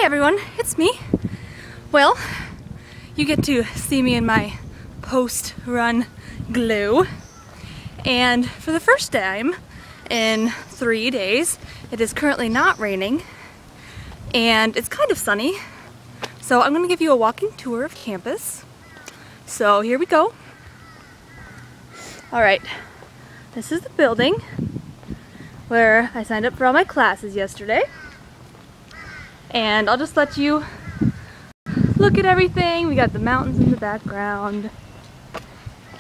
everyone, it's me. Well, you get to see me in my post-run glow. And for the first time in 3 days, it is currently not raining and it's kind of sunny. So I'm going to give you a walking tour of campus. So here we go. Alright, this is the building where I signed up for all my classes yesterday. And I'll just let you look at everything. We got the mountains in the background.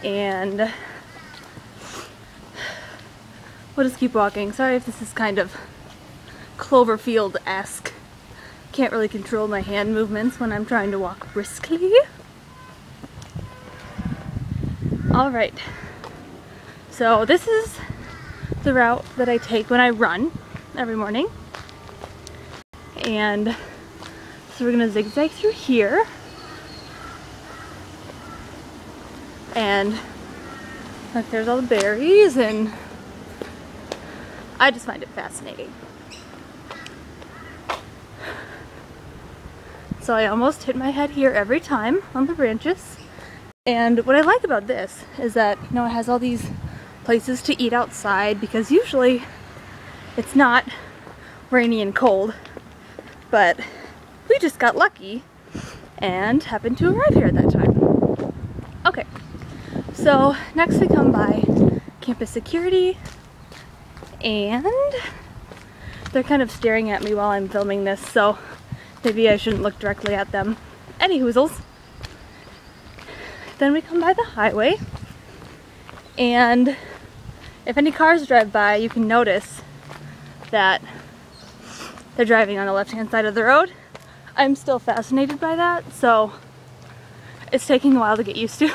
And we'll just keep walking. Sorry if this is kind of Cloverfield-esque. Can't really control my hand movements when I'm trying to walk briskly. Alright. So this is the route that I take when I run every morning. And so we're gonna zigzag through here. And look, there's all the berries, and I just find it fascinating. So I almost hit my head here every time on the branches. And what I like about this is that, you know, it has all these places to eat outside, because usually it's not rainy and cold. But we just got lucky and happened to arrive here at that time. Okay, so next we come by campus security, and they're kind of staring at me while I'm filming this, so maybe I shouldn't look directly at them. Any hoozles. Then we come by the highway, and if any cars drive by, you can notice that they're driving on the left-hand side of the road. I'm still fascinated by that, so it's taking a while to get used to.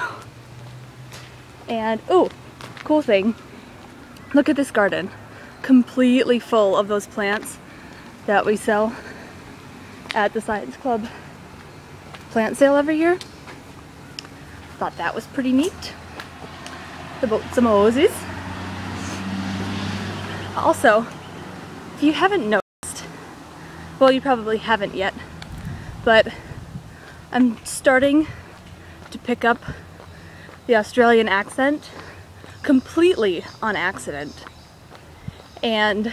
And, ooh, cool thing. Look at this garden. Completely full of those plants that we sell at the Science Club plant sale every year. Thought that was pretty neat. The boats and Moses. Also, if you haven't noticed, well, you probably haven't yet, but I'm starting to pick up the Australian accent completely on accident. And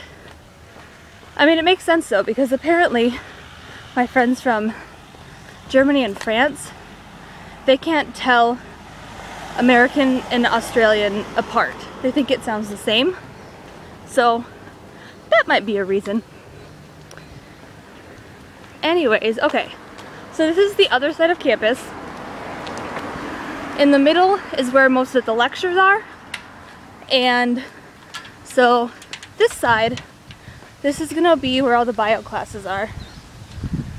I mean, it makes sense though, because apparently my friends from Germany and France, they can't tell American and Australian apart. They think it sounds the same. So that might be a reason. Anyways, okay, so this is the other side of campus. In the middle is where most of the lectures are. And so this side, this is gonna be where all the bio classes are.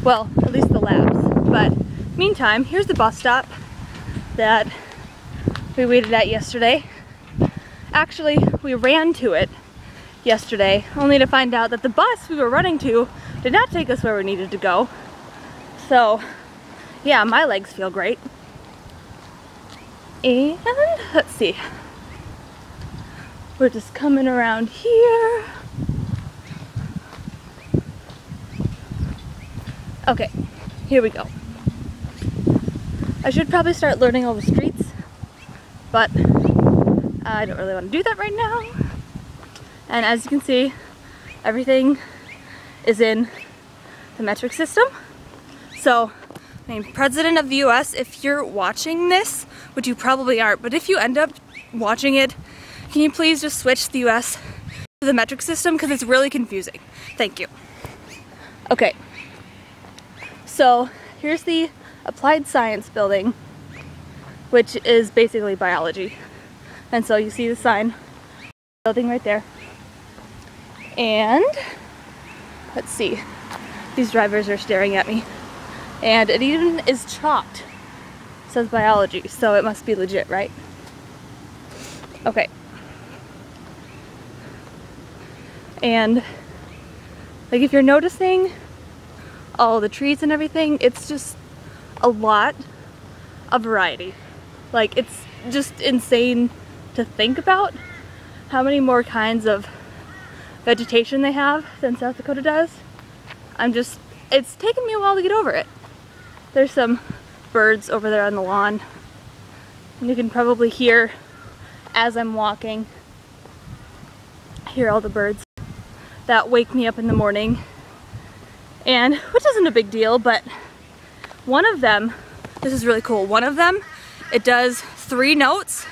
Well, at least the labs. But meantime, here's the bus stop that we waited at yesterday. Actually, we ran to it yesterday, only to find out that the bus we were running to did not take us where we needed to go. So, yeah, my legs feel great. And let's see. We're just coming around here. Okay, here we go. I should probably start learning all the streets, but I don't really want to do that right now. And as you can see, everything is in the metric system. So, I mean, President of the US, if you're watching this, which you probably aren't, but if you end up watching it, can you please just switch the US to the metric system, because it's really confusing. Thank you. Okay, so here's the Applied Science building, which is basically biology. And so you see the sign, building right there. And let's see, these drivers are staring at me. And it even is chalked. It says biology, so it must be legit, right? Okay. And like, if you're noticing all the trees and everything, it's just a lot of variety. Like, it's just insane to think about how many more kinds of vegetation they have than South Dakota does. I'm just it's taken me a while to get over it. There's some birds over there on the lawn. And you can probably hear as I'm walking, hear all the birds that wake me up in the morning. And, which isn't a big deal, but one of them, this is really cool, one of them, it does 3 notes.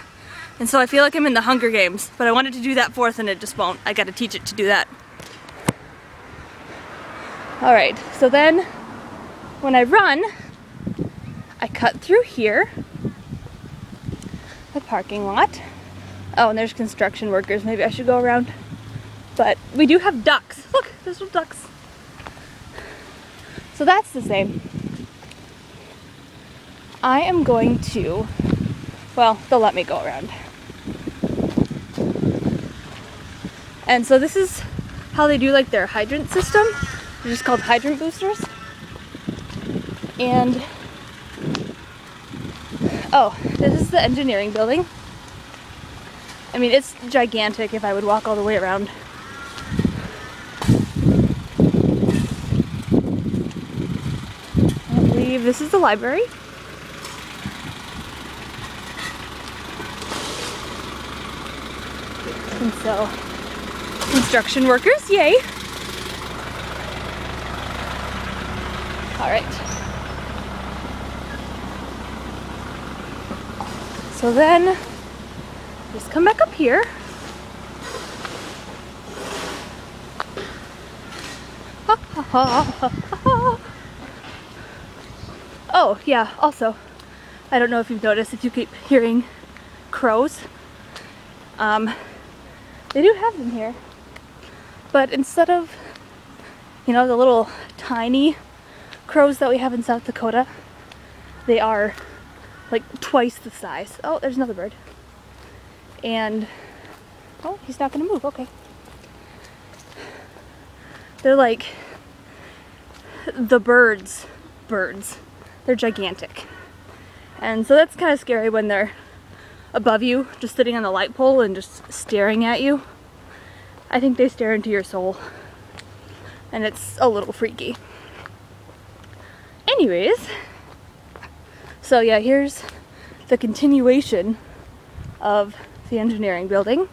And so I feel like I'm in the Hunger Games, but I wanted to do that 4th and it just won't. I gotta teach it to do that. Alright, so then when I run, I cut through here, the parking lot. Oh, and there's construction workers. Maybe I should go around. But we do have ducks. Look, there's little ducks. So that's the same. I am going to, well, they'll let me go around. And so this is how they do like their hydrant system. They're just called hydrant boosters. And oh, this is the engineering building. I mean, it's gigantic if I would walk all the way around. I believe this is the library. And so, construction workers, yay! Alright. So then, just come back up here. Oh, yeah, also, I don't know if you've noticed, if you keep hearing crows, they do have them here, but instead of, you know, the little tiny crows that we have in South Dakota, they are like twice the size. Oh, there's another bird. And, oh, he's not gonna move, okay. They're like the birds. They're gigantic. And so that's kind of scary when they're above you, just sitting on the light pole and just staring at you. I think they stare into your soul. And it's a little freaky. Anyways, so yeah, here's the continuation of the engineering building.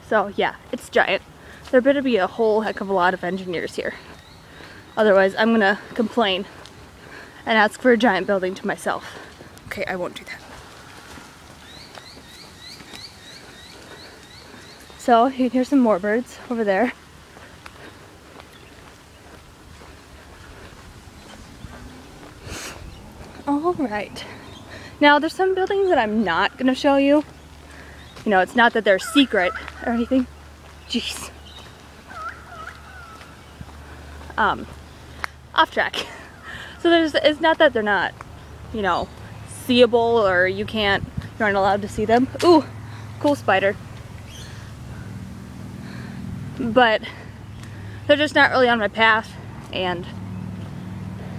So yeah, it's giant. There better be a whole heck of a lot of engineers here. Otherwise, I'm gonna complain and ask for a giant building to myself. Okay, I won't do that. So you can hear some more birds over there. All right. Now there's some buildings that I'm not gonna show you. You know, it's not that they're secret or anything. Jeez. Off track. So it's not that they're not, you know, seeable or you aren't allowed to see them. Ooh, cool spider. But they're just not really on my path, and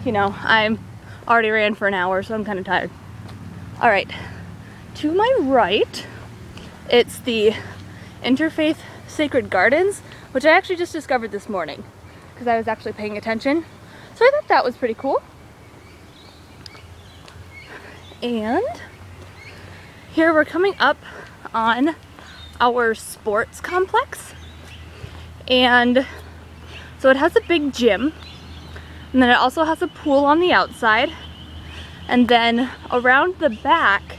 you know, I'm already ran for an hour, so I'm kind of tired. All right, to my right, it's the Interfaith Sacred Gardens, which I actually just discovered this morning because I was actually paying attention. So I thought that was pretty cool. And here we're coming up on our sports complex. And so it has a big gym, and then it also has a pool on the outside, and then around the back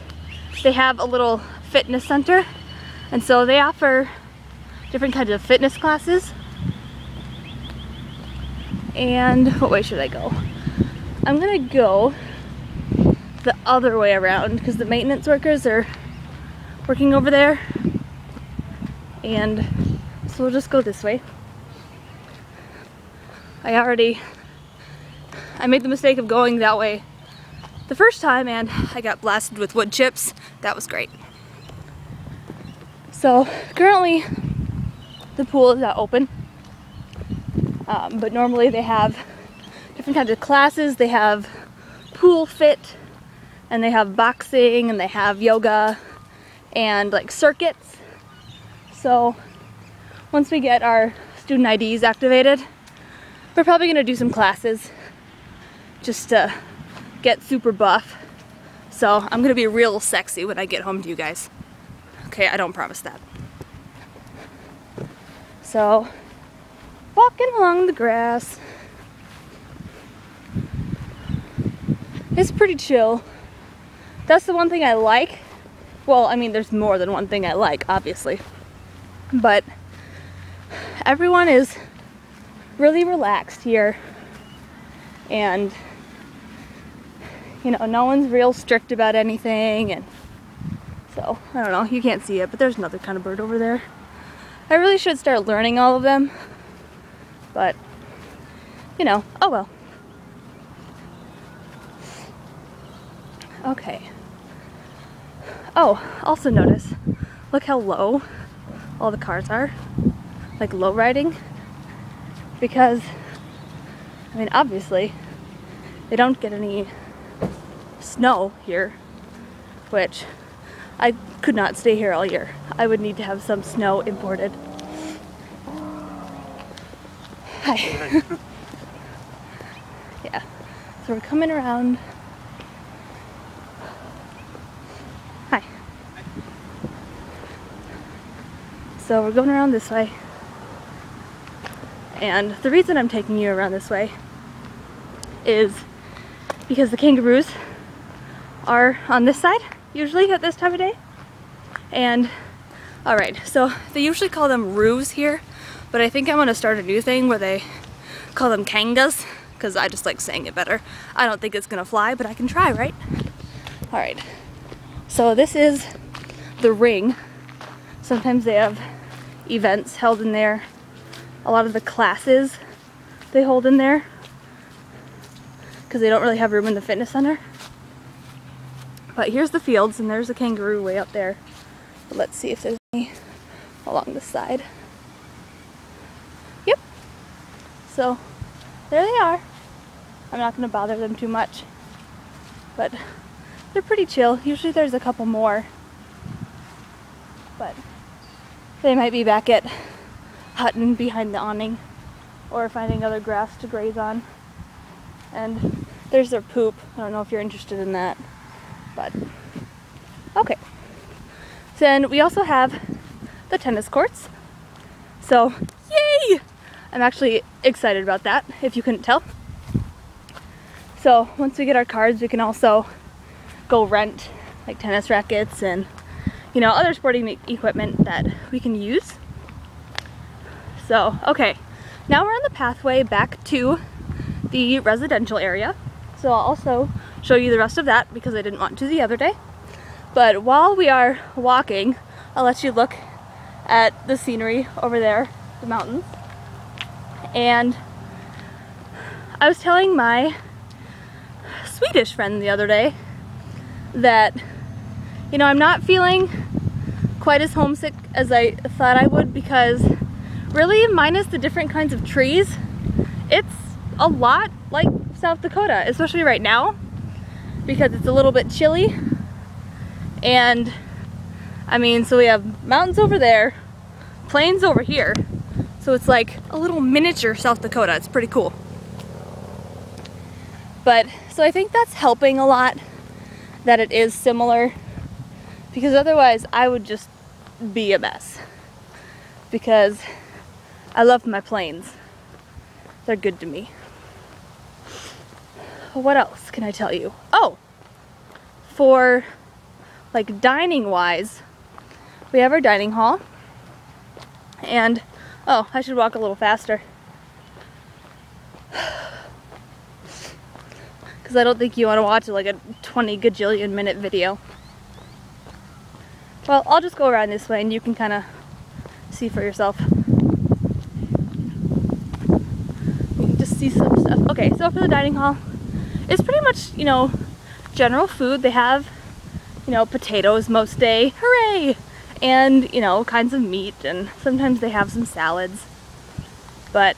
they have a little fitness center, and so they offer different kinds of fitness classes. And what way should I go? I'm gonna go the other way around because the maintenance workers are working over there, and so we'll just go this way. I made the mistake of going that way the first time and I got blasted with wood chips. That was great. So currently the pool is not open, but normally they have different kinds of classes. They have pool fit, and they have boxing, and they have yoga and like circuits. So once we get our student IDs activated, we're probably gonna do some classes just to get super buff. So I'm gonna be real sexy when I get home to you guys. Okay, I don't promise that. So, walking along the grass. It's pretty chill. That's the one thing I like. Well, I mean, there's more than one thing I like, obviously. But everyone is really relaxed here. And, you know, no one's real strict about anything. And so, I don't know, you can't see it, but there's another kind of bird over there. I really should start learning all of them. But, you know, oh well. Okay. Oh, also notice, look how low all the cars are. Like low riding. Because, I mean, obviously, they don't get any snow here, which I could not stay here all year. I would need to have some snow imported. Hi. Yeah, so we're coming around. Hi. So we're going around this way. And the reason I'm taking you around this way is because the kangaroos are on this side, usually at this time of day. And, alright, so they usually call them roos here, but I think I'm gonna start a new thing where they call them Kangas, because I just like saying it better. I don't think it's gonna fly, but I can try, right? Alright, so this is the ring. Sometimes they have events held in there. A lot of the classes they hold in there, because they don't really have room in the fitness center. But here's the fields, and there's a kangaroo way up there. But let's see if there's any along the side. Yep. So there they are. I'm not going to bother them too much, but they're pretty chill. Usually there's a couple more, but they might be back at Hutton behind the awning, or finding other grass to graze on. And there's their poop. I don't know if you're interested in that, but okay. Then we also have the tennis courts. So, yay! I'm actually excited about that, if you couldn't tell. So once we get our cards, we can also go rent like tennis rackets and, you know, other sporting equipment that we can use. So, okay, now we're on the pathway back to the residential area. So I'll also show you the rest of that because I didn't want to the other day. But while we are walking, I'll let you look at the scenery over there, the mountains. And I was telling my Swedish friend the other day that, you know, I'm not feeling quite as homesick as I thought I would, because really, minus the different kinds of trees, it's a lot like South Dakota, especially right now, because it's a little bit chilly. And I mean, so we have mountains over there, plains over here, so it's like a little miniature South Dakota. It's pretty cool. But so I think that's helping a lot, that it is similar, because otherwise I would just be a mess, because I love my plains. They're good to me. What else can I tell you? Oh, for like dining wise, we have our dining hall. And, oh, I should walk a little faster, because I don't think you want to watch like a 20 gajillion minute video. Well, I'll just go around this way and you can kind of see for yourself. You can just see some stuff. Okay, so for the dining hall, it's pretty much, you know, general food. They have, you know, potatoes most day, hooray! And, you know, kinds of meat, and sometimes they have some salads. But,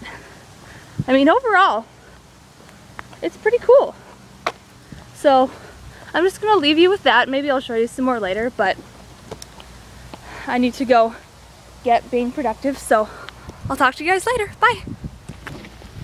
I mean, overall, it's pretty cool. So, I'm just gonna leave you with that. Maybe I'll show you some more later, but I need to go get being productive, so I'll talk to you guys later. Bye!